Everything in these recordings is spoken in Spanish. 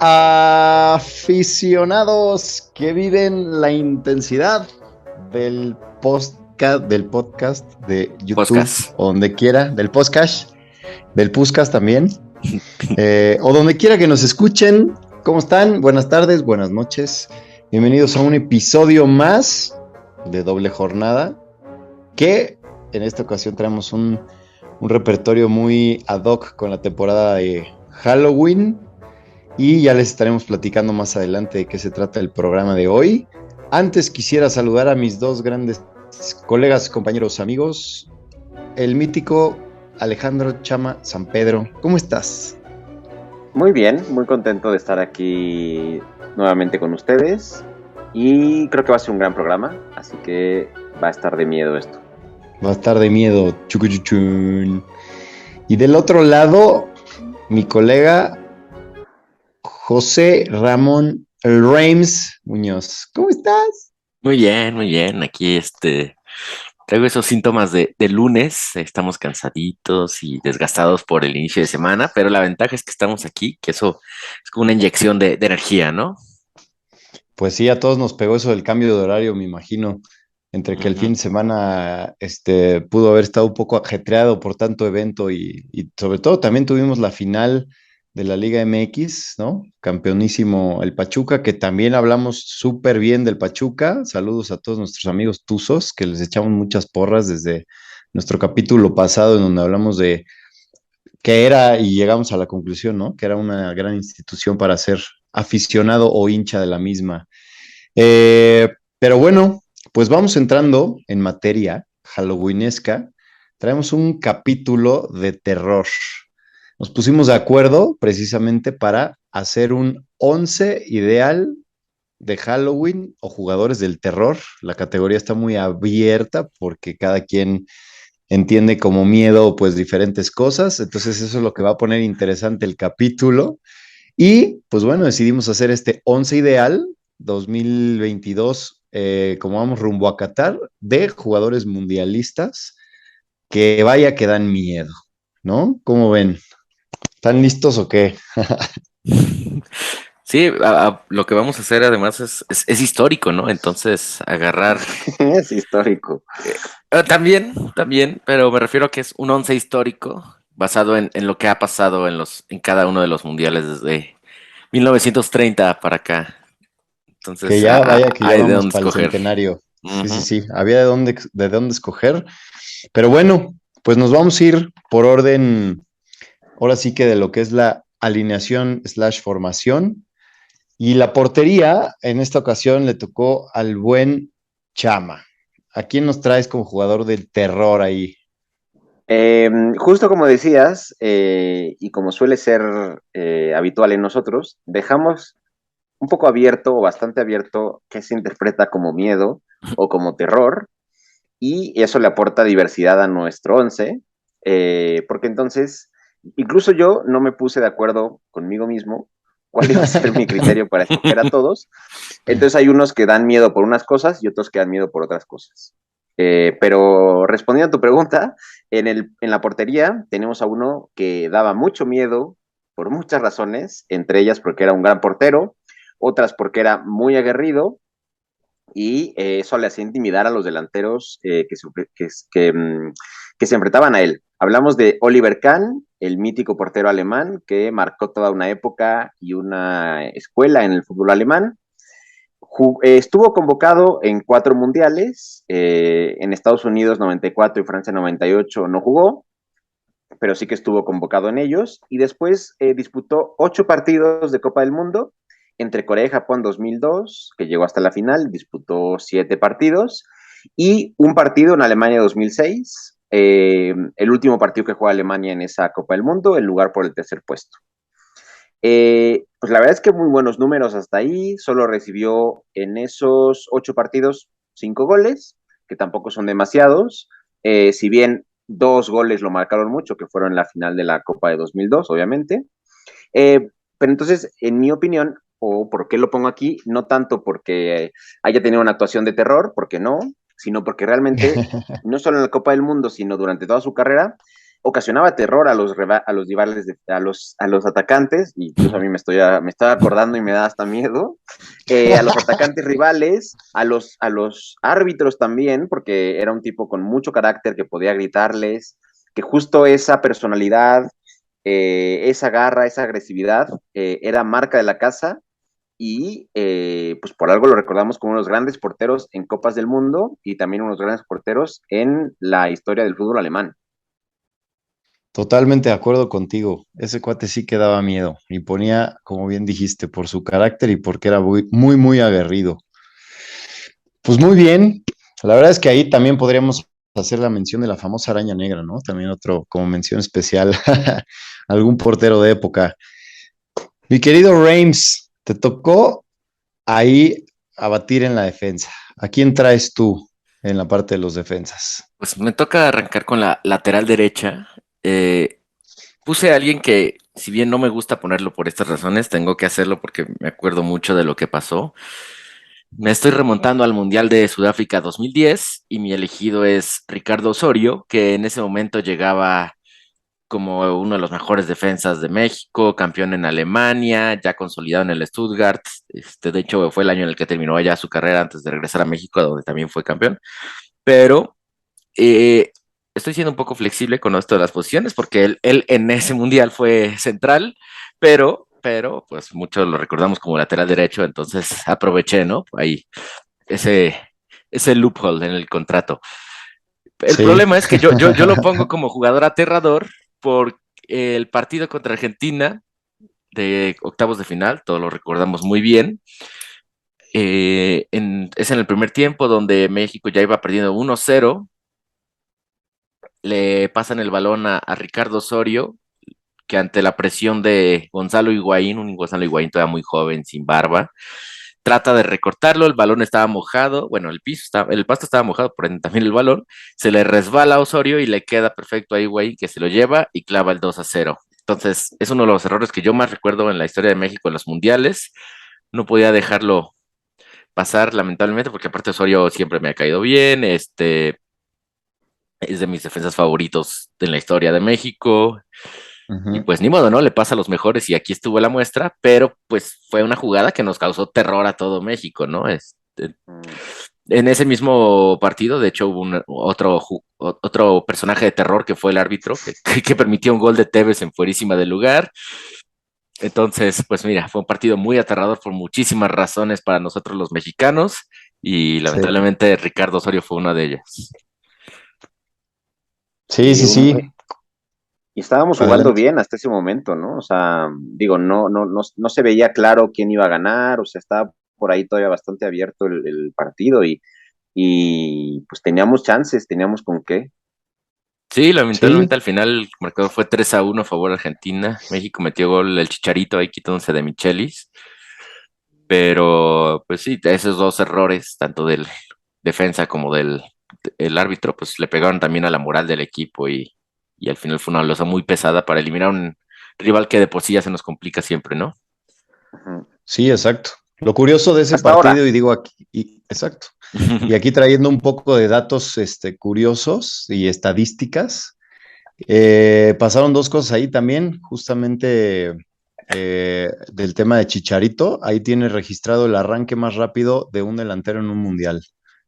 Aficionados que viven la intensidad del podcast de YouTube Podcast. o donde quiera, del podcast también, o donde quiera que nos escuchen. ¿Cómo están? Buenas tardes, buenas noches. Bienvenidos a un episodio más de Doble Jornada, que en esta ocasión traemos un repertorio muy ad hoc con la temporada de Halloween. Y ya les estaremos platicando más adelante de qué se trata el programa de hoy. Antes quisiera saludar a mis dos grandes colegas, compañeros, amigos. El mítico Alejandro Chama San Pedro. ¿Cómo estás? Muy bien, muy contento de estar aquí nuevamente con ustedes. Y creo que va a ser un gran programa, así que va a estar de miedo esto. Va a estar de miedo. Chucuchuchun. Y del otro lado, mi colega José Ramón Reims Muñoz. ¿Cómo estás? Muy bien, muy bien. Aquí traigo esos síntomas de lunes. Estamos cansaditos y desgastados por el inicio de semana, pero la ventaja es que estamos aquí, que eso es como una inyección de energía, ¿no? Pues sí, a todos nos pegó eso del cambio de horario, me imagino. Entre que el Ujú. fin de semana pudo haber estado un poco ajetreado por tanto evento y sobre todo también tuvimos la final de la Liga MX, ¿no? Campeonísimo el Pachuca, que también hablamos súper bien del Pachuca. Saludos a todos nuestros amigos tuzos, que les echamos muchas porras desde nuestro capítulo pasado en donde hablamos de qué era y llegamos a la conclusión, ¿no? Que era una gran institución para ser aficionado o hincha de la misma. Eh, pero bueno, pues vamos entrando en materia halloweenesca. Traemos un capítulo de terror. Nos pusimos de acuerdo precisamente para hacer un 11 ideal de Halloween o jugadores del terror. La categoría está muy abierta porque cada quien entiende como miedo pues diferentes cosas. Entonces eso es lo que va a poner interesante el capítulo. Y pues bueno, decidimos hacer este 11 ideal 2022, como vamos rumbo a Qatar, de jugadores mundialistas que vaya que dan miedo, ¿no? ¿Cómo ven? ¿Están listos o qué? Sí, lo que vamos a hacer además es histórico, ¿no? Entonces, agarrar. Es histórico. También, pero me refiero a que es un once histórico basado en lo que ha pasado en cada uno de los mundiales desde 1930 para acá. Que Entonces, ya vaya que ya hay de vamos dónde para el escoger. centenario. Sí, sí, Ujú. sí, había de dónde escoger. Pero bueno, pues nos vamos a ir por orden, ahora sí que de lo que es la alineación slash formación. Y la portería, en esta ocasión, le tocó al buen Chama. ¿A quién nos traes como jugador del terror ahí? Justo como decías, y como suele ser habitual en nosotros, dejamos un poco abierto o bastante abierto qué se interpreta como miedo o como terror, y eso le aporta diversidad a nuestro once, porque entonces, incluso yo no me puse de acuerdo conmigo mismo cuál iba a ser mi criterio para escoger a todos. Entonces hay unos que dan miedo por unas cosas y otros que dan miedo por otras cosas. Pero respondiendo a tu pregunta, en la portería tenemos a uno que daba mucho miedo por muchas razones, entre ellas porque era un gran portero, otras porque era muy aguerrido y eso le hacía intimidar a los delanteros que se enfrentaban a él. Hablamos de Oliver Kahn, el mítico portero alemán que marcó toda una época y una escuela en el fútbol alemán. Estuvo convocado en 4 mundiales, en Estados Unidos 94 y Francia 98 no jugó, pero sí que estuvo convocado en ellos, y después disputó 8 partidos de Copa del Mundo, entre Corea y Japón 2002, que llegó hasta la final, disputó 7 partidos, y un partido en Alemania 2006, el último partido que juega Alemania en esa Copa del Mundo, el lugar por el tercer puesto. Pues la verdad es que muy buenos números hasta ahí, solo recibió en esos 8 partidos 5 goles, que tampoco son demasiados, si bien 2 goles lo marcaron mucho, que fueron en la final de la Copa de 2002, obviamente. Pero entonces, en mi opinión, o por qué lo pongo aquí, no tanto porque haya tenido una actuación de terror, porque no, sino porque realmente, no solo en la Copa del Mundo, sino durante toda su carrera, ocasionaba terror a los rivales, a los atacantes, y incluso a mí me estoy acordando y me da hasta miedo, a los atacantes rivales, a los árbitros también, porque era un tipo con mucho carácter que podía gritarles, que justo esa personalidad, esa garra, esa agresividad, era marca de la casa, y pues por algo lo recordamos como uno de los grandes porteros en Copas del Mundo y también uno de los grandes porteros en la historia del fútbol alemán. Totalmente de acuerdo contigo. Ese cuate sí que daba miedo y ponía, como bien dijiste, por su carácter y porque era muy, muy, muy aguerrido. Pues muy bien. La verdad es que ahí también podríamos hacer la mención de la famosa araña negra, ¿no? También otro, como mención especial, algún portero de época. Mi querido Reims, te tocó ahí abatir en la defensa. ¿A quién traes tú en la parte de los defensas? Pues me toca arrancar con la lateral derecha. Eh, Puse a alguien que, si bien no me gusta ponerlo por estas razones, tengo que hacerlo porque me acuerdo mucho de lo que pasó. Me estoy remontando al Mundial de Sudáfrica 2010 y mi elegido es Ricardo Osorio, que en ese momento llegaba como uno de los mejores defensas de México, campeón en Alemania, ya consolidado en el Stuttgart. De hecho, fue el año en el que terminó ya su carrera antes de regresar a México, donde también fue campeón. Pero eh, estoy siendo un poco flexible con esto de las posiciones, porque él en ese mundial fue central, pero pues muchos lo recordamos como lateral derecho, entonces aproveché, ¿no? Ahí, ese, ese loophole en el contrato. El Sí. problema es que yo lo pongo como jugador aterrador por el partido contra Argentina de octavos de final, todos lo recordamos muy bien. Es en el primer tiempo donde México ya iba perdiendo 1-0, le pasan el balón a Ricardo Osorio, que ante la presión de Gonzalo Higuaín, un Gonzalo Higuaín todavía muy joven, sin barba, trata de recortarlo, el balón estaba mojado, bueno, el pasto estaba mojado, por ende también el balón, se le resbala a Osorio y le queda perfecto a Higuaín, que se lo lleva y clava el 2-0. Entonces, es uno de los errores que yo más recuerdo en la historia de México en los mundiales. No podía dejarlo pasar, lamentablemente, porque aparte Osorio siempre me ha caído bien, es de mis defensas favoritos en la historia de México. Y Ujú. pues ni modo, ¿no? Le pasa a los mejores y aquí estuvo la muestra, pero pues fue una jugada que nos causó terror a todo México, ¿no? Mm. En ese mismo partido, de hecho, hubo otro personaje de terror que fue el árbitro, que permitió un gol de Tevez en fuerísima del lugar. Entonces, pues mira, fue un partido muy aterrador por muchísimas razones para nosotros los mexicanos y Sí, lamentablemente Ricardo Osorio fue una de ellas. sí, Y sí, sí. y estábamos jugando Adelante. bien hasta ese momento, ¿no? O sea, digo, no se veía claro quién iba a ganar, o sea, estaba por ahí todavía bastante abierto el partido y pues teníamos chances, teníamos con qué. Sí, lamentablemente Sí, al final el marcador fue 3-1 a favor de Argentina. México metió gol el Chicharito ahí quitándose de Michelis. Pero pues sí, esos dos errores, tanto del defensa como del el árbitro, pues le pegaron también a la moral del equipo y al final fue una losa muy pesada para eliminar un rival que de por sí ya se nos complica siempre, ¿no? Ujú. sí, exacto. Lo curioso de ese Hasta ahora. partido, y digo aquí, exacto, y aquí trayendo un poco de datos curiosos y estadísticas, pasaron dos cosas ahí también, justamente del tema de Chicharito, ahí tiene registrado el arranque más rápido de un delantero en un mundial,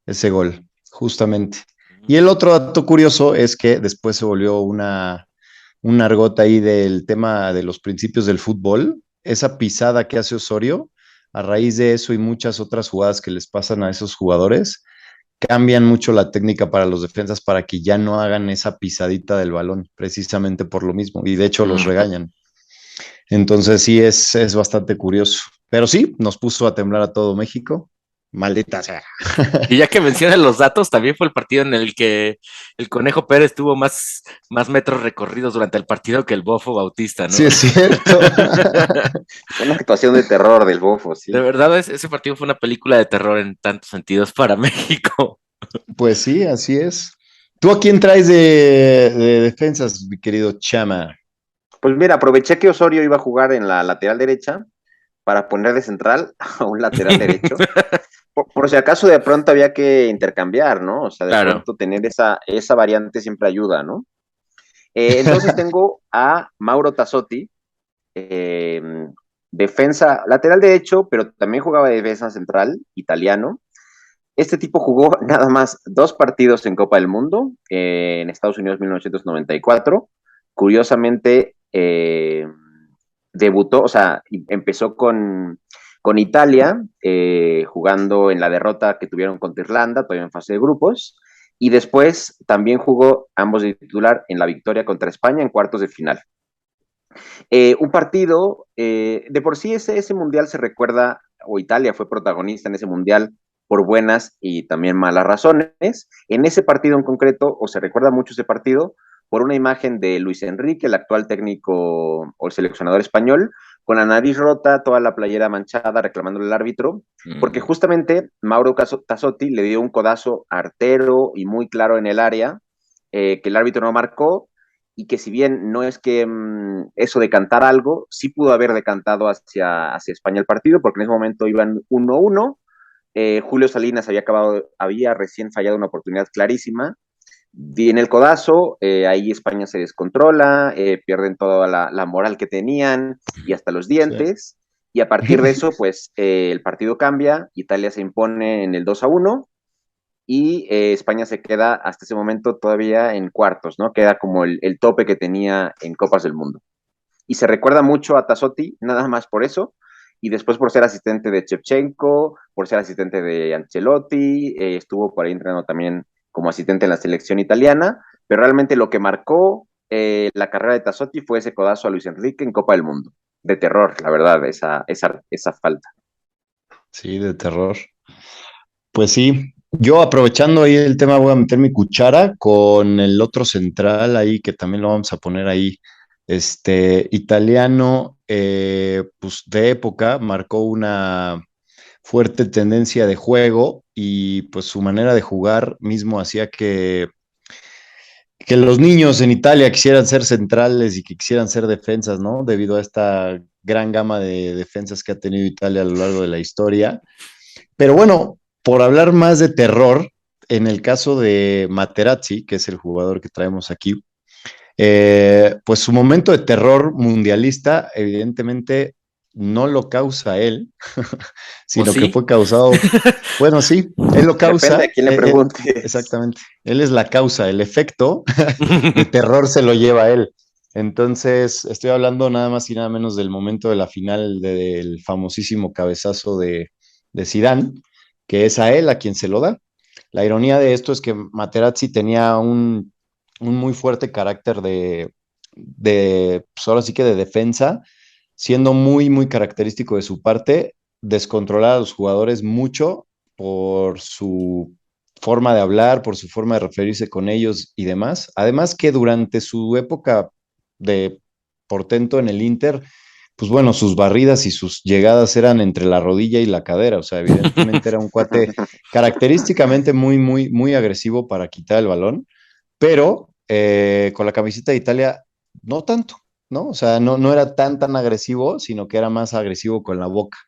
ese gol, justamente. Y el otro dato curioso es que después se volvió un argot ahí del tema de los principios del fútbol, esa pisada que hace Osorio, a raíz de eso y muchas otras jugadas que les pasan a esos jugadores, cambian mucho la técnica para los defensas para que ya no hagan esa pisadita del balón, precisamente por lo mismo, y de hecho los Ujú. regañan. Entonces sí es bastante curioso. Pero sí, nos puso a temblar a todo México. Maldita sea. Y ya que mencionas los datos, también fue el partido en el que el Conejo Pérez tuvo más metros recorridos durante el partido que el Bofo Bautista, Sí, ¿no? es cierto. Una actuación de terror del Bofo, De sí. verdad, ese partido fue una película de terror en tantos sentidos para México. Pues sí, así es. ¿Tú a quién traes de defensas, mi querido Chama? Pues mira, aproveché que Osorio iba a jugar en la lateral derecha para poner de central a un lateral derecho. Por si acaso de pronto había que intercambiar, ¿no? O sea, de Claro. pronto tener esa variante siempre ayuda, ¿no? Entonces tengo a Mauro Tassotti, eh, defensa, lateral derecho, pero también jugaba de defensa central, italiano. Este tipo jugó nada más 2 partidos en Copa del Mundo, en Estados Unidos 1994. Curiosamente, debutó, o sea, empezó con Italia, jugando en la derrota que tuvieron contra Irlanda, todavía en fase de grupos, y después también jugó ambos de titular en la victoria contra España en cuartos de final. Un partido, de por sí ese mundial se recuerda, o Italia fue protagonista en ese mundial por buenas y también malas razones. En ese partido en concreto, o se recuerda mucho ese partido, por una imagen de Luis Enrique, el actual técnico o el seleccionador español, con la nariz rota, toda la playera manchada, reclamándole al árbitro, porque justamente Mauro Tassotti le dio un codazo artero y muy claro en el área, que el árbitro no marcó, y que si bien no es que eso de cantar algo, sí pudo haber decantado hacia España el partido, porque en ese momento iban 1-1. Julio Salinas había recién fallado una oportunidad clarísima. Viene el codazo, ahí España se descontrola, pierden toda la moral que tenían y hasta los dientes. Sí. Y a partir de eso, pues el partido cambia, Italia se impone en el 2-1 y España se queda hasta ese momento todavía en cuartos, ¿no? Queda como el tope que tenía en Copas del Mundo. Y se recuerda mucho a Tassotti, nada más por eso, y después por ser asistente de Shevchenko, por ser asistente de Ancelotti, estuvo por ahí entrenando también como asistente en la selección italiana, pero realmente lo que marcó la carrera de Tassotti fue ese codazo a Luis Enrique en Copa del Mundo. De terror, la verdad, esa falta. Sí, de terror. Pues sí, yo aprovechando ahí el tema voy a meter mi cuchara con el otro central ahí que también lo vamos a poner ahí, italiano, pues de época, marcó una fuerte tendencia de juego y pues su manera de jugar mismo hacía que los niños en Italia quisieran ser centrales y que quisieran ser defensas, ¿no? Debido a esta gran gama de defensas que ha tenido Italia a lo largo de la historia. Pero bueno, por hablar más de terror, en el caso de Materazzi, que es el jugador que traemos aquí, pues su momento de terror mundialista, evidentemente, no lo causa él, ¿O sino que sí? fue causado, bueno, sí, él lo Depende causa, a quién le preguntes. exactamente, él es la causa, el efecto de terror se lo lleva a él. Entonces, estoy hablando nada más y nada menos del momento de la final del famosísimo cabezazo de Zidane, que es a él a quien se lo da. La ironía de esto es que Materazzi tenía un muy fuerte carácter pues ahora sí que de defensa, siendo muy, muy característico de su parte, descontrolar a los jugadores mucho por su forma de hablar, por su forma de referirse con ellos y demás. Además que durante su época de portento en el Inter, pues bueno, sus barridas y sus llegadas eran entre la rodilla y la cadera, o sea, evidentemente era un cuate característicamente muy, muy, muy agresivo para quitar el balón, pero con la camiseta de Italia no tanto, ¿no? O sea, no era tan agresivo, sino que era más agresivo con la boca.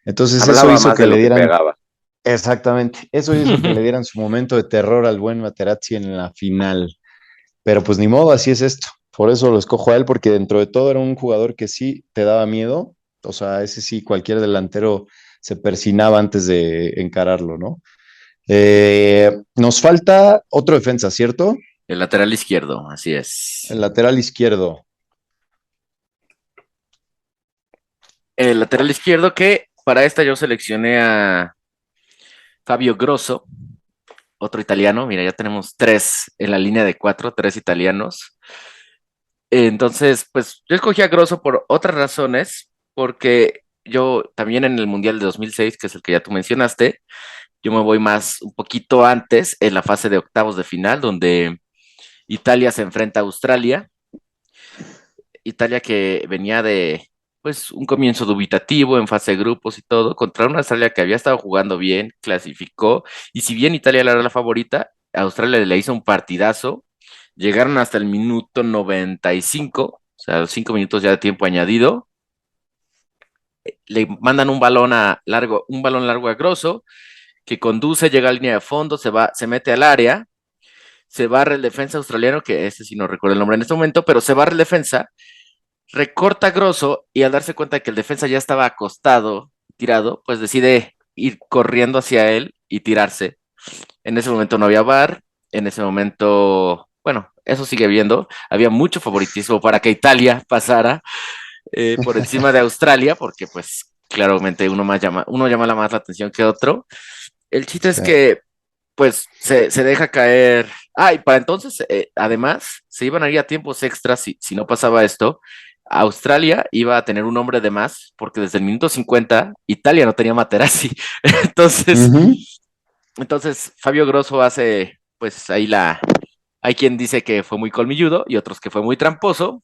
Entonces eso Hablaba hizo más que de le lo que dieran, pegaba. exactamente, eso hizo que le dieran su momento de terror al buen Materazzi en la final. Pero pues ni modo, así es esto. Por eso lo escojo a él, porque dentro de todo era un jugador que sí te daba miedo. O sea, ese sí, cualquier delantero se persinaba antes de encararlo, ¿no? Nos falta otro defensa, ¿cierto? El lateral izquierdo, así es. El lateral izquierdo. El lateral izquierdo que para esta yo seleccioné a Fabio Grosso, otro italiano. Mira, ya tenemos tres en la línea de cuatro, tres italianos. Entonces, pues yo escogí a Grosso por otras razones, porque yo también en el Mundial de 2006, que es el que ya tú mencionaste, yo me voy más un poquito antes en la fase de octavos de final, donde Italia se enfrenta a Australia. Italia que venía de pues un comienzo dubitativo en fase de grupos y todo, contra una Australia que había estado jugando bien, clasificó, y si bien Italia era la favorita, Australia le hizo un partidazo, llegaron hasta el minuto 95, o sea, los 5 minutos ya de tiempo añadido, le mandan un balón largo a Grosso, que conduce, llega a línea de fondo, se mete al área, se barre el defensa australiano, que ese sí no recuerdo el nombre en este momento, pero se barre el defensa, recorta a Grosso y al darse cuenta de que el defensa ya estaba acostado, tirado, pues decide ir corriendo hacia él y tirarse. En ese momento no había VAR, en ese momento, bueno, eso sigue viendo, había mucho favoritismo para que Italia pasara por encima de Australia, porque pues claramente uno llama más la atención que otro. El chiste es Sí. que pues se deja caer. Ah, y para entonces, además, se iban a ir a tiempos extras si no pasaba esto. Australia iba a tener un hombre de más, porque desde el minuto 50 Italia no tenía Materazzi. Entonces, Ujú. entonces Fabio Grosso hace, pues ahí hay quien dice que fue muy colmilludo y otros que fue muy tramposo,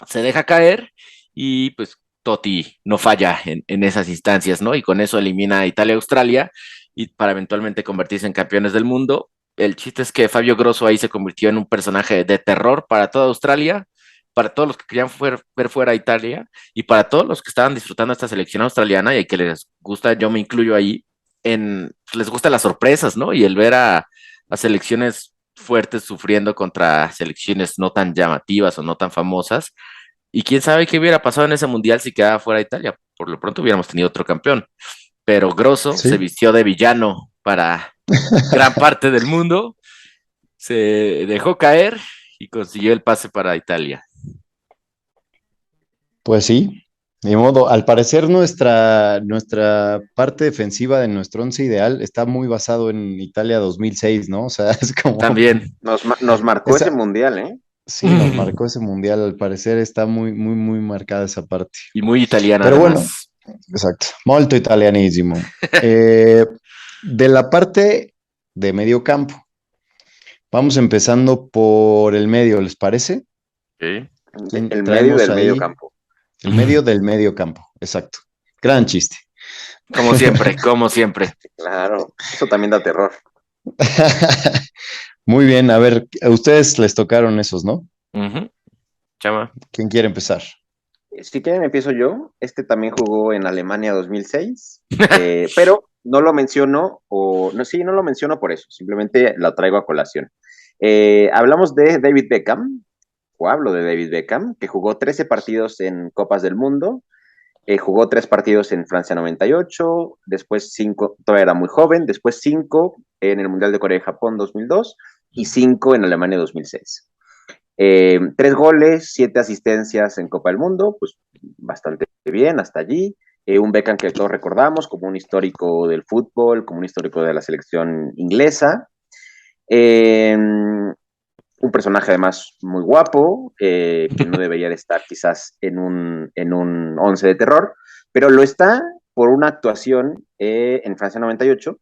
se deja caer y pues Totti no falla en esas instancias, ¿no? Y con eso elimina a Italia-Australia y para eventualmente convertirse en campeones del mundo. El chiste es que Fabio Grosso ahí se convirtió en un personaje de terror para toda Australia, para todos los que querían ver fuera a Italia y para todos los que estaban disfrutando esta selección australiana y que les gusta, yo me incluyo ahí, les gustan las sorpresas, ¿no? Y el ver a selecciones fuertes sufriendo contra selecciones no tan llamativas o no tan famosas. Y quién sabe qué hubiera pasado en ese mundial si quedaba fuera Italia. Por lo pronto hubiéramos tenido otro campeón. Pero Grosso se Sí. vistió de villano para gran parte del mundo, se dejó caer y consiguió el pase para Italia. Pues sí, de modo. Al parecer nuestra parte defensiva de nuestro once ideal está muy basado en Italia 2006, ¿no? O sea, es como, También. Nos marcó ese esa, mundial, ¿eh? sí, nos marcó ese mundial. Al parecer está muy, muy, muy marcada esa parte. Y muy italiana Pero bueno, además. exacto, molto italianísimo. Eh, de la parte de medio campo, vamos empezando por el medio, ¿les parece? ¿Ok? ¿Quién El medio traemos del medio ahí? campo. El medio del medio campo, exacto. Gran chiste. Como siempre, como siempre. Claro, eso también da terror. Muy bien, a ver, a ustedes les tocaron esos, ¿no? Ujú. Chama. ¿Quién quiere empezar? Si quieren, empiezo yo. Este también jugó en Alemania 2006, pero no lo menciono, o no, sí, no lo menciono por eso, simplemente lo traigo a colación. Hablamos de David Beckham, o hablo de David Beckham, que jugó 13 partidos en Copas del Mundo, jugó 3 partidos en Francia 98, después 5, todavía era muy joven, después 5 en el Mundial de Corea y Japón 2002 y 5 en Alemania 2006. 3 goles, 7 asistencias en Copa del Mundo, pues bastante bien hasta allí. Un Beckham que todos recordamos como un histórico del fútbol, como un histórico de la selección inglesa. Un personaje además muy guapo, que no debería de estar quizás en un once de terror, pero lo está por una actuación en Francia 98,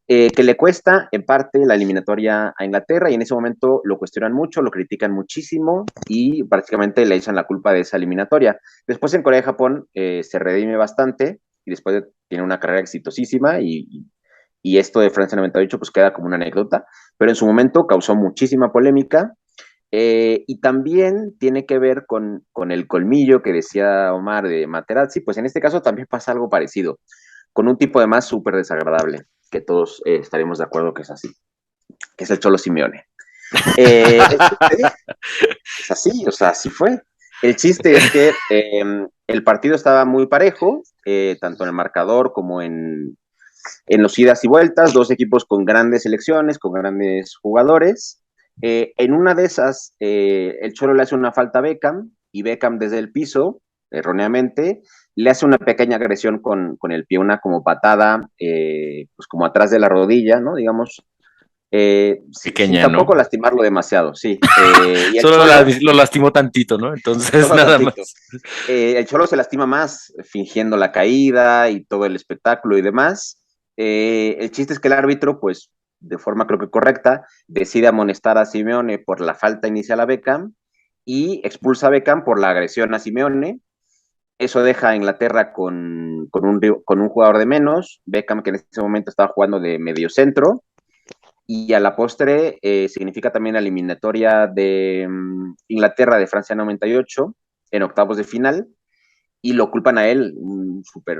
que le cuesta en parte la eliminatoria a Inglaterra y en ese momento lo cuestionan mucho, lo critican muchísimo y prácticamente le echan la culpa de esa eliminatoria. Después en Corea y Japón se redime bastante y después tiene una carrera exitosísima y esto de Francia 98 pues queda como una anécdota, pero en su momento causó muchísima polémica. Y también tiene que ver con el colmillo que decía Omar de Materazzi, pues en este caso también pasa algo parecido, con un tipo además súper desagradable, que todos estaremos de acuerdo que es así, que es el Cholo Simeone. Es así, o sea, así fue. El chiste es que el partido estaba muy parejo, tanto en el marcador como en los idas y vueltas, dos equipos con grandes selecciones, con grandes jugadores. En una de esas, el Cholo le hace una falta a Beckham y Beckham desde el piso, erróneamente, le hace una pequeña agresión con el pie, una como patada, pues como atrás de la rodilla, ¿no? Digamos, sin Pequeña, ¿no? tampoco lastimarlo demasiado, sí. Y el Solo Cholo, lo lastimó tantito, ¿no? Entonces, solo nada tantito, más. el Cholo se lastima más fingiendo la caída y todo el espectáculo y demás. El chiste es que el árbitro, pues, de forma creo que correcta, decide amonestar a Simeone por la falta inicial a Beckham y expulsa a Beckham por la agresión a Simeone. Eso deja a Inglaterra con un jugador de menos, Beckham que en ese momento estaba jugando de medio centro, y a la postre significa también la eliminatoria de Inglaterra de Francia 98 en octavos de final y lo culpan a él, un super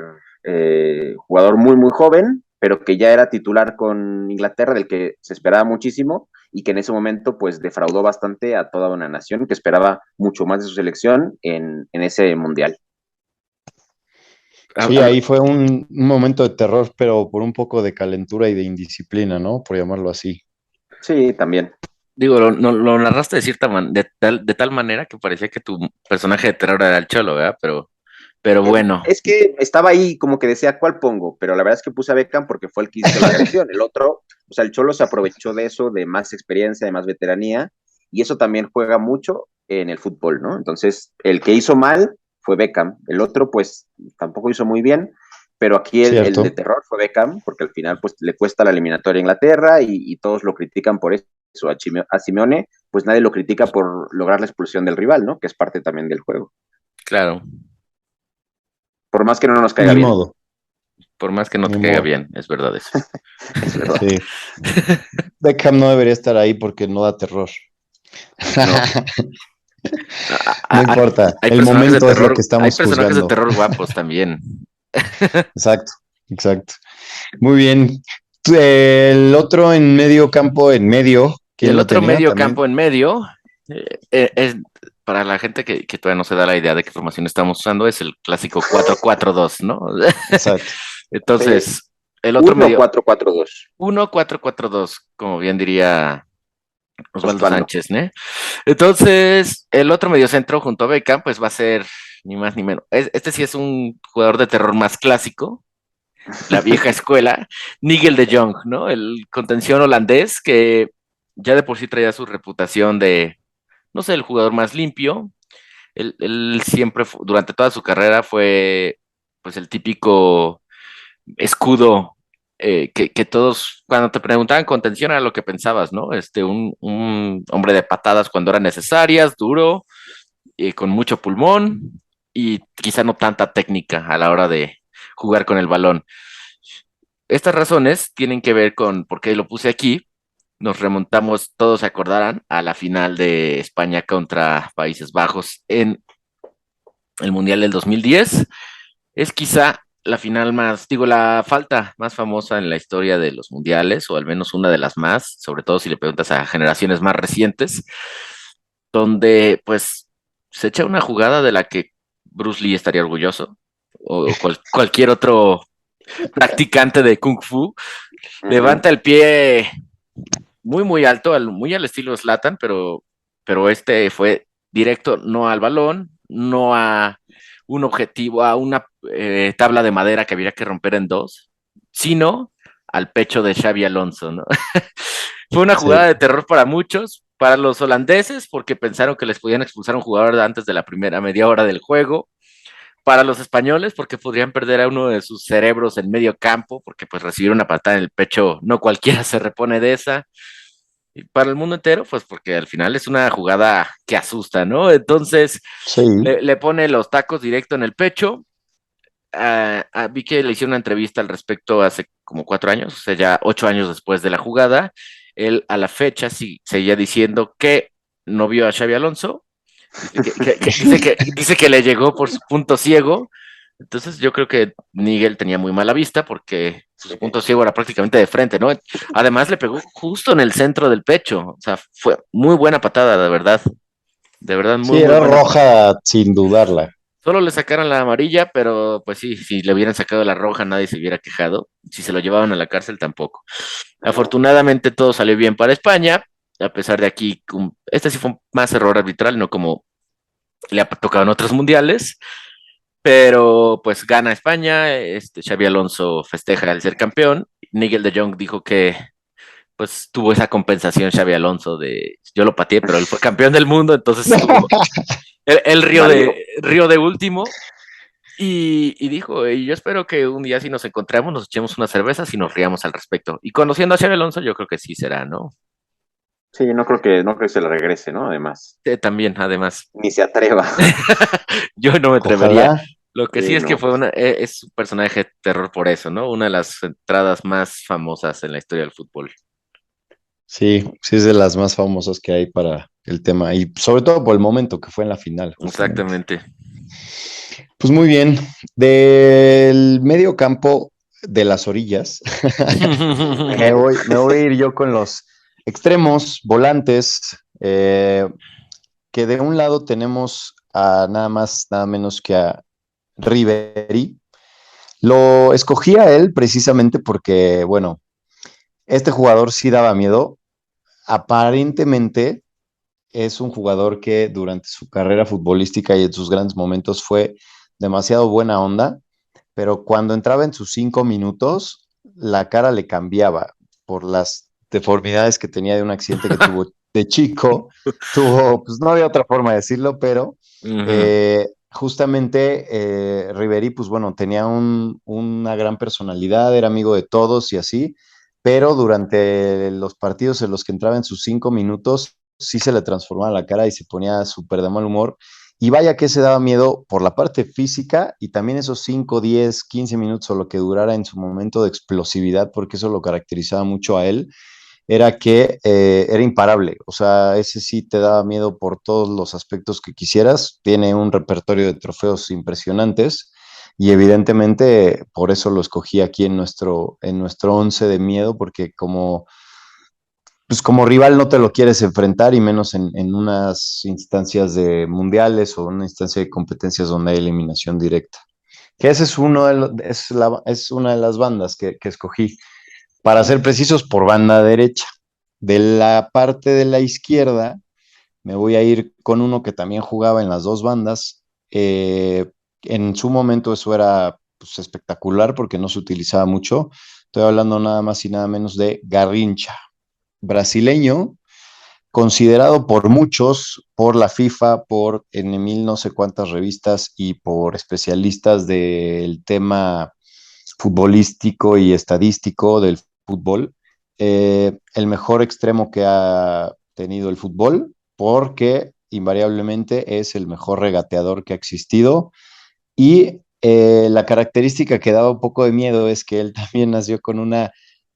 jugador muy, muy joven, pero que ya era titular con Inglaterra, del que se esperaba muchísimo y que en ese momento pues defraudó bastante a toda una nación que esperaba mucho más de su selección en ese mundial. Sí, ahí fue un momento de terror, pero por un poco de calentura y de indisciplina, ¿no? Por llamarlo así. Sí, también. Digo, lo narraste de cierta de tal manera que parecía que tu personaje de terror era el Cholo, ¿verdad? Pero bueno, Es que estaba ahí como que decía, ¿cuál pongo? Pero la verdad es que puse a Beckham porque fue el que hizo la agresión. El otro, o sea, el Cholo se aprovechó de eso, de más experiencia, de más veteranía, y eso también juega mucho en el fútbol, ¿no? Entonces, el que hizo mal fue Beckham. El otro, pues, tampoco hizo muy bien, pero aquí el de Cierto. terror fue Beckham, porque al final, pues, le cuesta la eliminatoria a Inglaterra y todos lo critican por eso. A Simeone, pues nadie lo critica por lograr la expulsión del rival, ¿no? Que es parte también del juego. claro, Por más que no nos caiga Ni bien. modo, por más que no ni te caiga modo. bien, es verdad eso. Es verdad. Sí. Beckham no debería estar ahí porque no da terror. No. No importa, Hay el personajes de momento es lo que terror, hay estamos personajes de juzgando. terror guapos también. Exacto, exacto. Muy bien. El otro en medio campo, en medio, Y ¿quién el lo otro tenía medio también? campo en medio, es para la gente que todavía no se da la idea de qué formación estamos usando, es el clásico 4-4-2, ¿no? Exacto. Sí. Entonces, el otro Uno medio, 4-4-2. 1-4-4-2, como bien diría Osvaldo Osvaldo. Sánchez, ¿no? Entonces, el otro mediocentro junto a Beckham, pues va a ser ni más ni menos. Este sí es un jugador de terror más clásico, la vieja escuela, Nigel de Jong, ¿no? El contención holandés que ya de por sí traía su reputación de, no sé, el jugador más limpio. Él siempre, durante toda su carrera, fue pues el típico escudo que todos, cuando te preguntaban contención, era lo que pensabas, ¿no? Un hombre de patadas cuando eran necesarias, duro, con mucho pulmón y quizá no tanta técnica a la hora de jugar con el balón. Estas razones tienen que ver con, por qué lo puse aquí, nos remontamos, todos se acordarán, a la final de España contra Países Bajos en el Mundial del 2010. Es quizá la final más, digo, la falta más famosa en la historia de los mundiales, o al menos una de las más, sobre todo si le preguntas a generaciones más recientes, donde pues se echa una jugada de la que Bruce Lee estaría orgulloso, o cualquier otro practicante de Kung Fu, levanta el pie muy, muy alto, muy al estilo Zlatan, pero este fue directo no al balón, no a un objetivo, a una tabla de madera que había que romper en dos, sino al pecho de Xavi Alonso, ¿no? Fue una jugada Sí. de terror para muchos, para los holandeses, porque pensaron que les podían expulsar a un jugador antes de la primera media hora del juego, para los españoles, porque podrían perder a uno de sus cerebros en medio campo, porque pues recibir una patada en el pecho, no cualquiera se repone de esa, y para el mundo entero, pues porque al final es una jugada que asusta, ¿no? Entonces Sí. le pone los tacos directo en el pecho. Vi que le hicieron una entrevista al respecto hace como 4 años, o sea, ya 8 años después de la jugada. Él a la fecha sí seguía diciendo que no vio a Xavi Alonso. Dice que le llegó por su punto ciego. Entonces yo creo que Nigel tenía muy mala vista porque su Sí. punto ciego era prácticamente de frente, ¿no? Además le pegó justo en el centro del pecho. O sea, fue muy buena patada, de verdad. De verdad, Sí, muy, muy era buena. roja sin dudarla. Solo le sacaron la amarilla, pero pues sí, si le hubieran sacado la roja nadie se hubiera quejado. Si se lo llevaban a la cárcel tampoco. No. Afortunadamente todo salió bien para España, a pesar de aquí, este sí fue más error arbitral, no como le ha tocado en otros mundiales, pero pues gana España, Xavi Alonso festeja el ser campeón, Nigel de Jong dijo que pues tuvo esa compensación Xavi Alonso de yo lo pateé, pero él fue campeón del mundo, entonces estuvo, él Válido. río de último y dijo, y yo espero que un día si nos encontramos nos echemos unas cervezas y nos riamos al respecto. Y conociendo a Xavi Alonso, yo creo que sí será, ¿no? Sí, no creo que se le regrese, ¿no? Además, También, además, ni se atreva. yo no me atrevería. Ojalá. Lo que sí Sí, es que no. fue es un personaje de terror por eso, ¿no? Una de las entradas más famosas en la historia del fútbol. Sí, sí es de las más famosas que hay para el tema y sobre todo por el momento que fue en la final, justamente. Exactamente. Pues muy bien. Del medio campo, de las orillas. Me voy a ir yo con los extremos, volantes, que de un lado tenemos a nada más, nada menos que a Ribery. Lo escogí a él precisamente porque, bueno, este jugador sí daba miedo. Aparentemente es un jugador que durante su carrera futbolística y en sus grandes momentos fue demasiado buena onda, pero cuando entraba en sus 5 minutos, la cara le cambiaba por las deformidades que tenía de un accidente que tuvo de chico. Tuvo, pues no había otra forma de decirlo, pero Ujú. justamente Ribery, pues bueno, tenía una gran personalidad, era amigo de todos y así, pero durante los partidos en los que entraba en sus 5 minutos, sí se le transformaba la cara y se ponía súper de mal humor. Y vaya que se daba miedo por la parte física y también esos 5, 10, 15 minutos o lo que durara en su momento de explosividad, porque eso lo caracterizaba mucho a él, era que era imparable. O sea, ese sí te daba miedo por todos los aspectos que quisieras. Tiene un repertorio de trofeos impresionantes y evidentemente por eso lo escogí aquí en nuestro once de miedo, porque pues como rival no te lo quieres enfrentar y menos en unas instancias de mundiales o una instancia de competencias donde hay eliminación directa. Que ese es es una de las bandas que escogí. Para ser precisos, por banda derecha. De la parte de la izquierda, me voy a ir con uno que también jugaba en las dos bandas. En su momento eso era pues, espectacular porque no se utilizaba mucho. Estoy hablando nada más y nada menos de Garrincha, brasileño, considerado por muchos, por la FIFA, por en mil no sé cuántas revistas y por especialistas del tema futbolístico y estadístico del fútbol, el mejor extremo que ha tenido el fútbol, porque invariablemente es el mejor regateador que ha existido. Y la característica que daba un poco de miedo es que él también nació con una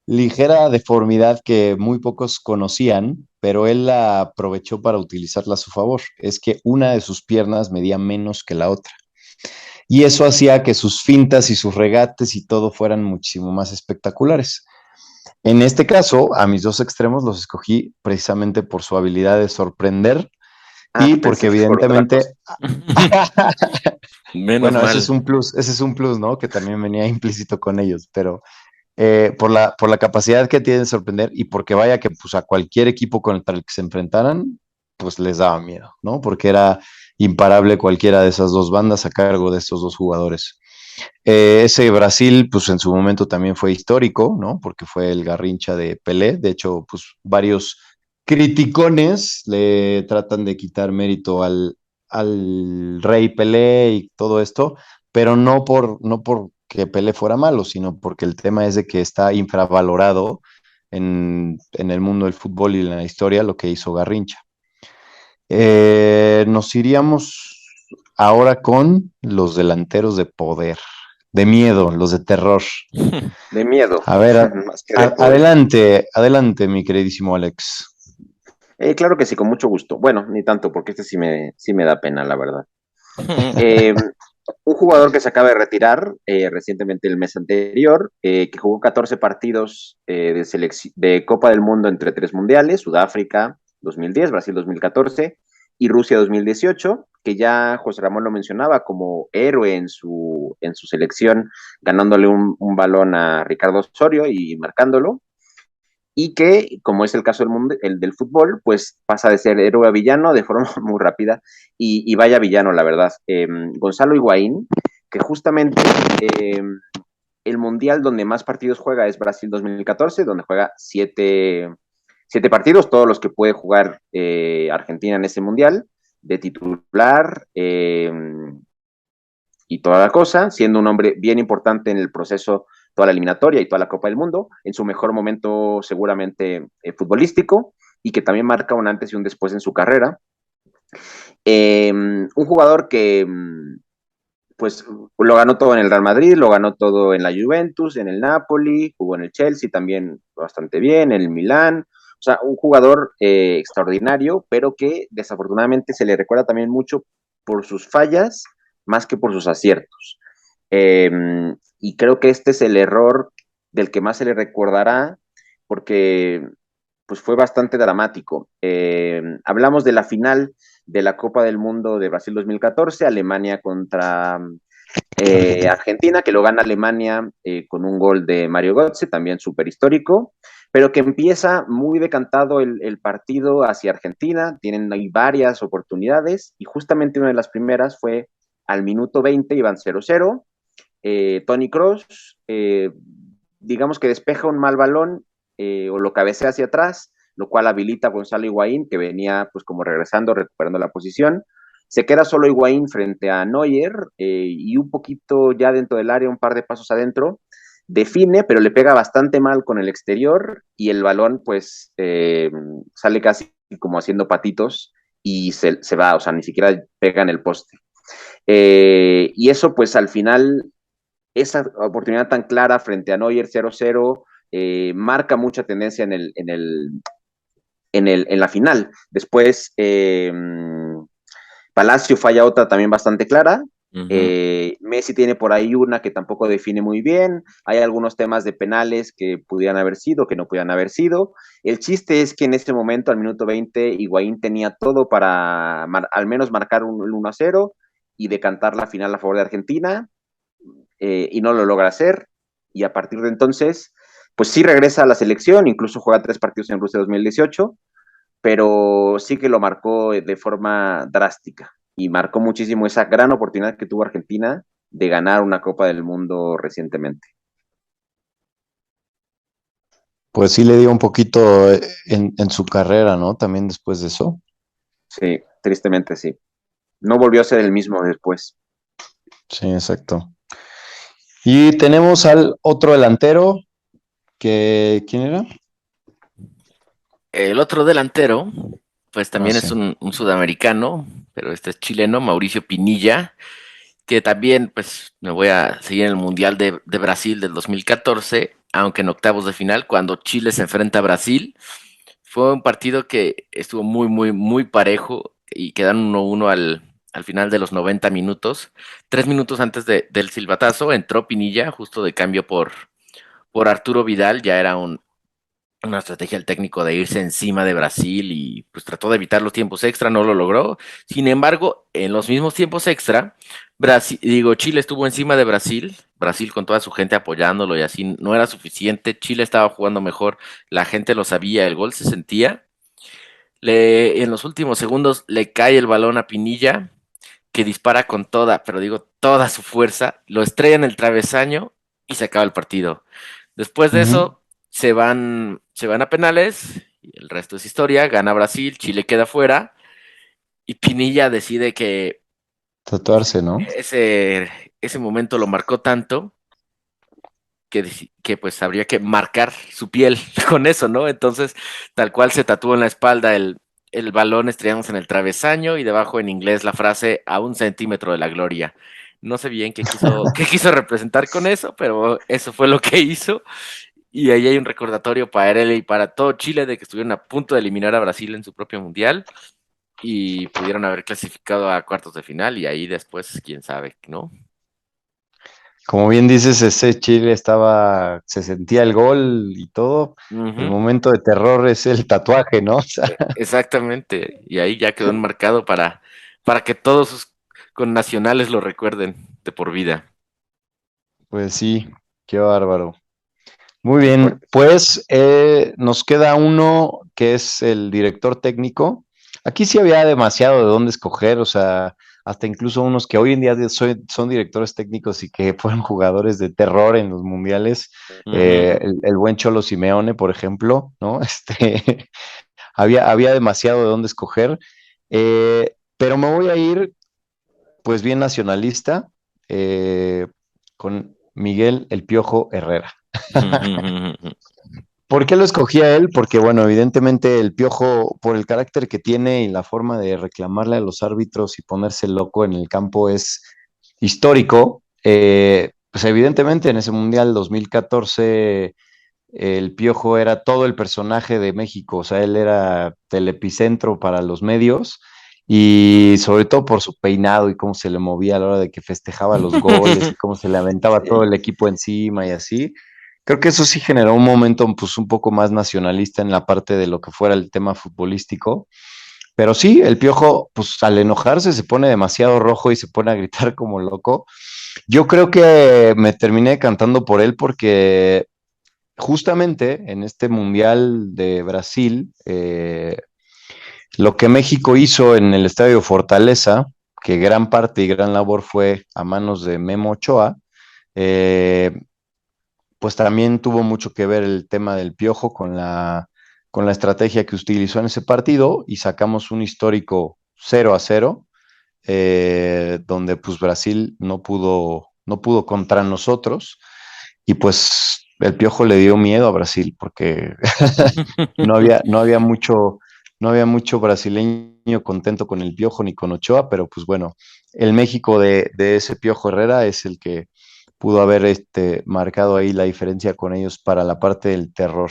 ligera deformidad que muy pocos conocían, pero él la aprovechó para utilizarla a su favor. Es que una de sus piernas medía menos que la otra. Y eso hacía que sus fintas y sus regates y todo fueran muchísimo más espectaculares. En este caso, a mis dos extremos los escogí precisamente por su habilidad de sorprender y porque Pensé que por otra cosa. evidentemente, Menos bueno, mal. ese es un plus, ¿no? Que también venía implícito con ellos, pero por la capacidad que tienen de sorprender y porque vaya que pues a cualquier equipo contra el que se enfrentaran, pues les daba miedo, ¿no? Porque era imparable cualquiera de esas dos bandas a cargo de estos dos jugadores. Ese Brasil, pues en su momento también fue histórico, ¿no? Porque fue el Garrincha de Pelé. De hecho, pues varios criticones le tratan de quitar mérito al rey Pelé y todo esto, pero no por que Pelé fuera malo, sino porque el tema es de que está infravalorado en el mundo del fútbol y en la historia lo que hizo Garrincha. Nos iríamos ahora con los delanteros de poder, de miedo, los de terror. De miedo, A ver, más que de poder. adelante, adelante, mi queridísimo Alex. Claro que sí, con mucho gusto. Bueno, ni tanto, porque este sí me da pena, la verdad. Eh, un jugador que se acaba de retirar recientemente el mes anterior, que jugó 14 partidos de Copa del Mundo entre tres mundiales, Sudáfrica 2010, Brasil 2014 y Rusia 2018, que ya José Ramón lo mencionaba como héroe en su selección, ganándole un balón a Ricardo Osorio y marcándolo y que, como es el caso el del fútbol, pues pasa de ser héroe a villano de forma muy rápida y vaya villano, la verdad. Gonzalo Higuaín, que justamente eh, el mundial donde más partidos juega es Brasil 2014, donde juega siete partidos, todos los que puede jugar Argentina en ese mundial, de titular, y toda la cosa, siendo un hombre bien importante en el proceso, toda la eliminatoria y toda la Copa del Mundo, en su mejor momento seguramente futbolístico, y que también marca un antes y un después en su carrera. Un jugador que pues lo ganó todo en el Real Madrid, lo ganó todo en la Juventus, en el Napoli, jugó en el Chelsea también bastante bien, en el Milán. O sea, un jugador extraordinario, pero que desafortunadamente se le recuerda también mucho por sus fallas más que por sus aciertos. Y creo que este es el error del que más se le recordará, porque pues fue bastante dramático. Hablamos de la final de la Copa del Mundo de Brasil 2014, Alemania contra Argentina. Argentina, que lo gana Alemania con un gol de Mario Götze, también súper histórico, pero que empieza muy decantado el partido hacia Argentina, tienen ahí varias oportunidades, y justamente una de las primeras fue al minuto 20, iban 0-0, Tony Kroos, digamos que despeja un mal balón o lo cabecea hacia atrás, lo cual habilita a Gonzalo Higuaín, que venía pues como regresando, recuperando la posición. Se queda solo Higuaín frente a Neuer y un poquito ya dentro del área, un par de pasos adentro, define, pero le pega bastante mal con el exterior y el balón pues sale casi como haciendo patitos y se va, o sea, ni siquiera pega en el poste. Y eso pues al final esa oportunidad tan clara frente a Neuer 0-0 marca mucha tendencia en la final. Después, Palacio falla otra también bastante clara. Ujú. Messi tiene por ahí una que tampoco define muy bien. Hay algunos temas de penales que pudieran haber sido, que no pudieran haber sido. El chiste es que en este momento, al minuto 20, Higuaín tenía todo para al menos marcar un 1-0 y decantar la final a favor de Argentina y no lo logra hacer. Y a partir de entonces, pues sí regresa a la selección, incluso juega 3 partidos en Rusia 2018, pero sí que lo marcó de forma drástica y marcó muchísimo esa gran oportunidad que tuvo Argentina de ganar una Copa del Mundo recientemente. Pues sí le dio un poquito en su carrera, ¿no? También después de eso. Sí, tristemente sí. No volvió a ser el mismo después. Sí, exacto. Y tenemos al otro delantero, que, ¿quién era? El otro delantero, pues Ah, también es sí. un sudamericano, pero este es chileno, Mauricio Pinilla, que también, pues, me voy a seguir en el Mundial de Brasil del 2014, aunque en octavos de final, cuando Chile se enfrenta a Brasil, fue un partido que estuvo muy, muy, muy parejo y quedaron 1-1 al final de los 90 minutos. 3 minutos antes del silbatazo entró Pinilla, justo de cambio por Arturo Vidal, ya era una estrategia del técnico de irse encima de Brasil y pues trató de evitar los tiempos extra, no lo logró. Sin embargo, en los mismos tiempos extra, Chile estuvo encima de Brasil, Brasil con toda su gente apoyándolo y así no era suficiente, Chile estaba jugando mejor, la gente lo sabía, el gol se sentía. En los últimos segundos le cae el balón a Pinilla, que dispara con toda, pero digo toda su fuerza, lo estrella en el travesaño y se acaba el partido. Después de Ujú. eso, se van a penales, y el resto es historia, gana Brasil, Chile queda fuera, y Pinilla decide que Tatuarse, ¿no? ese momento lo marcó tanto que pues habría que marcar su piel con eso, ¿no? Entonces, tal cual se tatuó en la espalda el balón estrellándose en el travesaño y debajo en inglés la frase a 1 centímetro de la gloria. No sé bien qué quiso representar con eso, pero eso fue lo que hizo. Y ahí hay un recordatorio para él y para todo Chile de que estuvieron a punto de eliminar a Brasil en su propio mundial y pudieron haber clasificado a cuartos de final y ahí después, quién sabe, ¿no? Como bien dices, ese Chile estaba, se sentía el gol y todo. El Ujú. momento de terror es el tatuaje, ¿no? O sea, Exactamente. Y ahí ya quedó enmarcado para que todos sus connacionales lo recuerden de por vida. pues sí, qué bárbaro. Muy Muy bien, fuerte. pues nos queda uno que es el director técnico. Aquí sí había demasiado de dónde escoger, o sea, hasta incluso unos que hoy en día son directores técnicos y que fueron jugadores de terror en los mundiales. Ujú. El buen Cholo Simeone, por ejemplo, ¿no? Había demasiado de dónde escoger, pero me voy a ir, pues bien nacionalista, con Miguel El Piojo Herrera. ¿Por qué lo escogí a él? Porque, bueno, evidentemente el Piojo, por el carácter que tiene y la forma de reclamarle a los árbitros y ponerse loco en el campo es histórico. Pues evidentemente en ese Mundial 2014 el Piojo era todo el personaje de México, o sea, él era el epicentro para los medios y sobre todo por su peinado y cómo se le movía a la hora de que festejaba los goles y cómo se le aventaba todo Sí. el equipo encima y así. Creo que eso sí generó un momento pues un poco más nacionalista en la parte de lo que fuera el tema futbolístico. Pero sí, el Piojo, pues al enojarse se pone demasiado rojo y se pone a gritar como loco. Yo creo que me terminé cantando por él porque justamente en este Mundial de Brasil, lo que México hizo en el Estadio Fortaleza, que gran parte y gran labor fue a manos de Memo Ochoa, eh, pues también tuvo mucho que ver el tema del Piojo con la estrategia que utilizó en ese partido y sacamos un histórico 0-0, donde pues Brasil no pudo contra nosotros y pues el Piojo le dio miedo a Brasil porque no había mucho, no había mucho brasileño contento con el Piojo ni con Ochoa, pero pues bueno, el México de ese Piojo Herrera es el que pudo haber marcado ahí la diferencia con ellos para la parte del terror.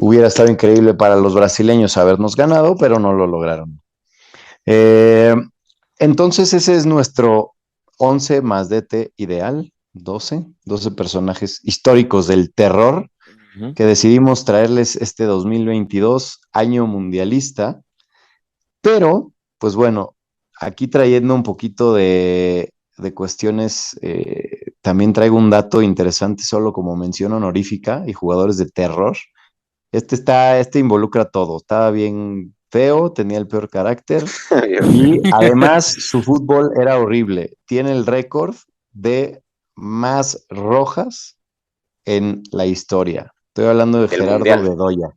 Hubiera estado increíble para los brasileños habernos ganado, pero no lo lograron. Eh, entonces ese es nuestro 11 más DT ideal, doce personajes históricos del terror Ujú. que decidimos traerles este 2022 año mundialista, pero pues bueno, aquí trayendo un poquito de cuestiones, también traigo un dato interesante solo como mención honorífica y jugadores de terror. Este involucra todo, estaba bien feo, tenía el peor carácter y además su fútbol era horrible. Tiene el récord de más rojas en la historia. Estoy hablando de Del Gerardo Mundial. Bedoya.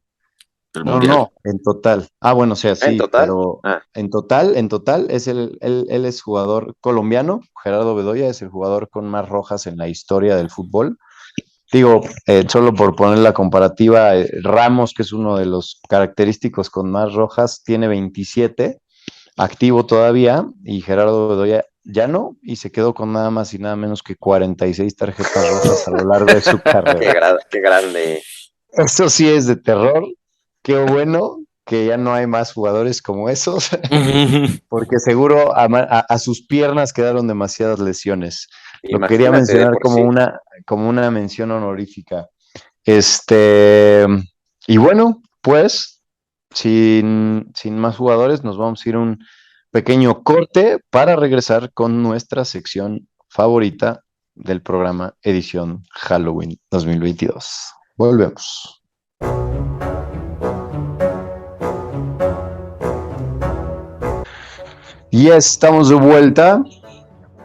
Del No, mundial. no, en total. Ah, bueno, o sea, ¿En sí, total? pero Ah, en total es él es jugador colombiano. Gerardo Bedoya es el jugador con más rojas en la historia del fútbol. Digo, solo por poner la comparativa, Ramos, que es uno de los característicos con más rojas, tiene 27, activo todavía, y Gerardo Bedoya ya no, y se quedó con nada más y nada menos que 46 tarjetas rojas a lo largo de su carrera. qué grande. Eso sí es de terror. Qué bueno que ya no hay más jugadores como esos, porque seguro a sus piernas quedaron demasiadas lesiones. Lo quería Imagínate de mencionar por sí. como una mención honorífica. Este, y bueno, pues, sin más jugadores, nos vamos a ir a un pequeño corte para regresar con nuestra sección favorita del programa Edición Halloween 2022. Volvemos. Y estamos de vuelta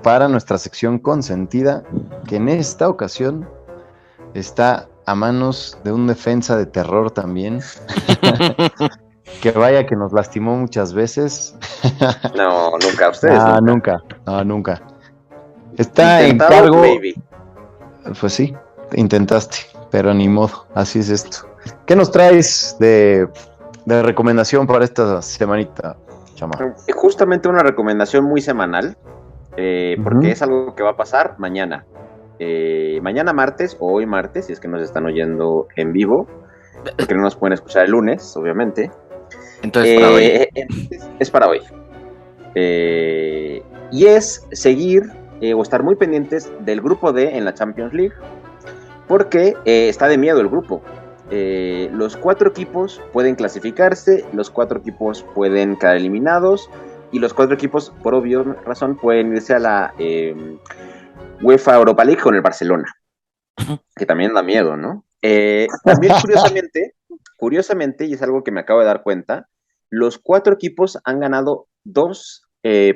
para nuestra sección consentida, que en esta ocasión está a manos de un defensa de terror también, que vaya que nos lastimó muchas veces. No, nunca, ustedes Ah, nunca. nunca, no, nunca. Está en Intentado, cargo, maybe. pues sí, intentaste, pero ni modo, así es esto. ¿Qué nos traes de recomendación para esta semanita, chama? Justamente una recomendación muy semanal, porque Ujú. es algo que va a pasar mañana. Mañana martes o hoy martes, si es que nos están oyendo en vivo, porque no nos pueden escuchar el lunes, obviamente. Entonces, para hoy. Es para hoy. Y es seguir o estar muy pendientes del grupo D en la Champions League, porque está de miedo el grupo. Los 4 equipos pueden clasificarse, los 4 equipos pueden quedar eliminados y los 4 equipos, por obvio razón, pueden irse a la UEFA Europa League con el Barcelona, que también da miedo, ¿no? También curiosamente, y es algo que me acabo de dar cuenta, los 4 equipos han ganado 2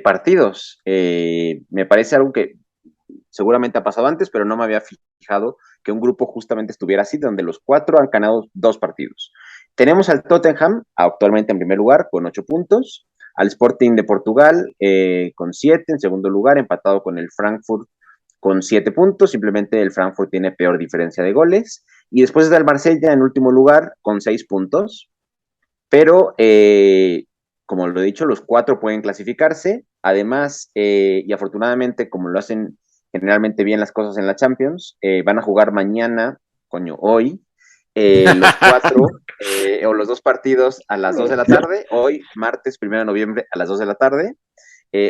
partidos. Me parece algo que seguramente ha pasado antes, pero no me había fijado que un grupo justamente estuviera así, donde los 4 han ganado 2 partidos. Tenemos al Tottenham, actualmente en primer lugar, con 8 puntos, al Sporting de Portugal con 7 en segundo lugar, empatado con el Frankfurt con 7 puntos, simplemente el Frankfurt tiene peor diferencia de goles, y después está el Marsella en último lugar con 6 puntos, pero como lo he dicho, los 4 pueden clasificarse, además, y afortunadamente, como lo hacen generalmente bien las cosas en la Champions, van a jugar mañana, hoy, Los cuatro o los dos partidos a las 2 de la tarde, hoy, martes 1 de noviembre a las 2 de la tarde,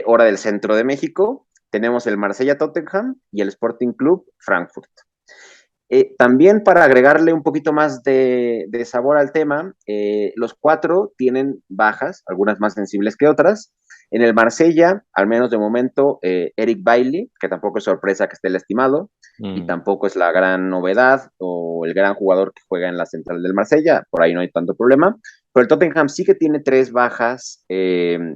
hora del centro de México. Tenemos el Marsella-Tottenham y el Sporting Club Frankfurt. También para agregarle un poquito más de sabor al tema, los cuatro tienen bajas, algunas más sensibles que otras. En el Marsella, al menos de momento, Eric Bailly, que tampoco es sorpresa que esté lastimado, y tampoco es la gran novedad o el gran jugador que juega en la central del Marsella, por ahí no hay tanto problema. Pero el Tottenham sí que tiene tres bajas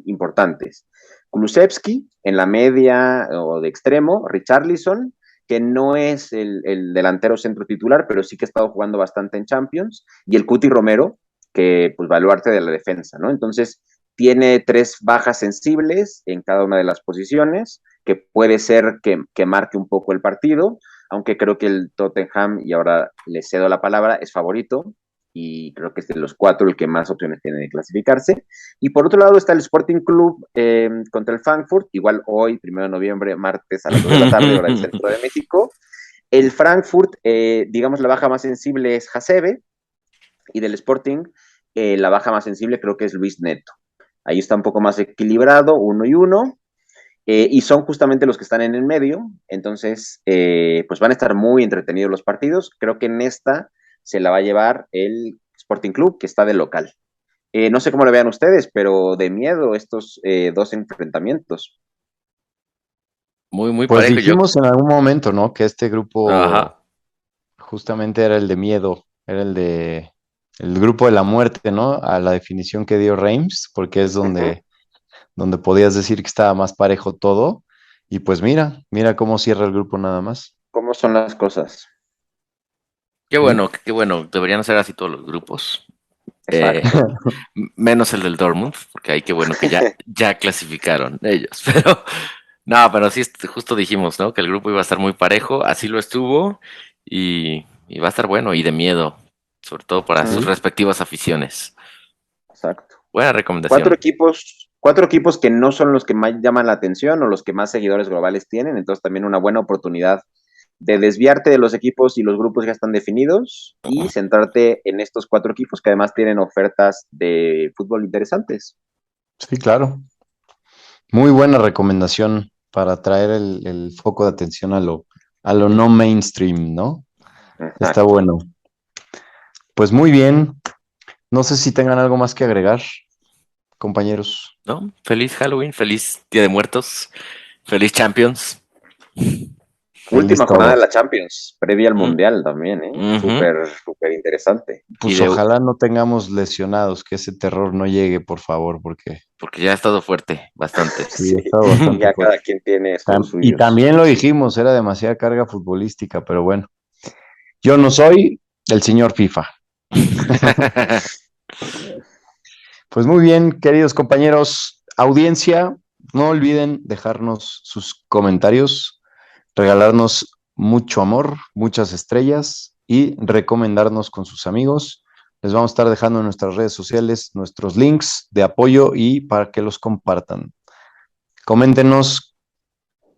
importantes. Kulusevski en la media o de extremo, Richarlison, que no es el delantero centro titular, pero sí que ha estado jugando bastante en Champions, y el Cuti Romero, que pues baluarte de la defensa, ¿no? Entonces, tiene tres bajas sensibles en cada una de las posiciones, que puede ser que marque un poco el partido, aunque creo que el Tottenham, y ahora le cedo la palabra, es favorito, y creo que es de los cuatro el que más opciones tiene de clasificarse. Y por otro lado está el Sporting Club contra el Frankfurt, igual hoy, 1 de noviembre, martes a las 2 de la tarde, hora del centro de México. El Frankfurt, digamos, la baja más sensible es Hasebe, y del Sporting, la baja más sensible creo que es Luis Neto. Ahí está un poco más equilibrado, 1-1, y son justamente los que están en el medio, entonces, pues van a estar muy entretenidos los partidos. Creo que en esta se la va a llevar el Sporting Club, que está de local. No sé cómo lo vean ustedes, pero de miedo estos dos enfrentamientos. Muy, muy Pues parejo. dijimos en algún momento, ¿no? Que este grupo Ajá. justamente era el de miedo, era el grupo de la muerte, ¿no? A la definición que dio Reims, porque es donde podías decir que estaba más parejo todo. Y pues mira cómo cierra el grupo nada más. ¿Cómo son las cosas? ¿Sí? Qué bueno. Deberían ser así todos los grupos. Eh, Exacto. Menos el del Dortmund, porque ahí qué bueno que ya clasificaron ellos. Pero no, pero sí, justo dijimos, ¿no? Que el grupo iba a estar muy parejo, así lo estuvo, y va a estar bueno y de miedo, sobre todo para sus respectivas aficiones. Exacto. Buena Cuatro recomendación. equipos, cuatro equipos que no son los que más llaman la atención o los que más seguidores globales tienen, entonces también una buena oportunidad de desviarte de los equipos y los grupos que ya están definidos y centrarte en estos cuatro equipos que además tienen ofertas de fútbol interesantes. Sí, claro. Muy buena recomendación para traer el foco de atención a lo no mainstream, ¿no? Está Exacto. bueno. Pues muy bien. No sé si tengan algo más que agregar, compañeros. ¿No? Feliz Halloween, feliz Día de Muertos, feliz Champions. Feliz Última jornada todo. de la Champions, previa al Mm, Mundial también, ¿eh? ujú. Súper, súper interesante. Y Pues ojalá no tengamos lesionados, que ese terror no llegue, por favor, porque porque ya ha estado fuerte, bastante. sí, Sí, ha estado bastante ya cada fuerte. quien tiene sus Y suyos. también lo dijimos, era demasiada carga futbolística, pero bueno, yo no soy el señor FIFA. Pues muy bien, queridos compañeros, audiencia, no olviden dejarnos sus comentarios, regalarnos mucho amor, muchas estrellas y recomendarnos con sus amigos. Les vamos a estar dejando en nuestras redes sociales nuestros links de apoyo y para que los compartan. Coméntenos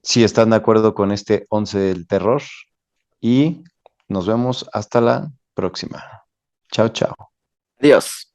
si están de acuerdo con este 11 del terror y nos vemos hasta la próxima. Chao, chao. Adiós.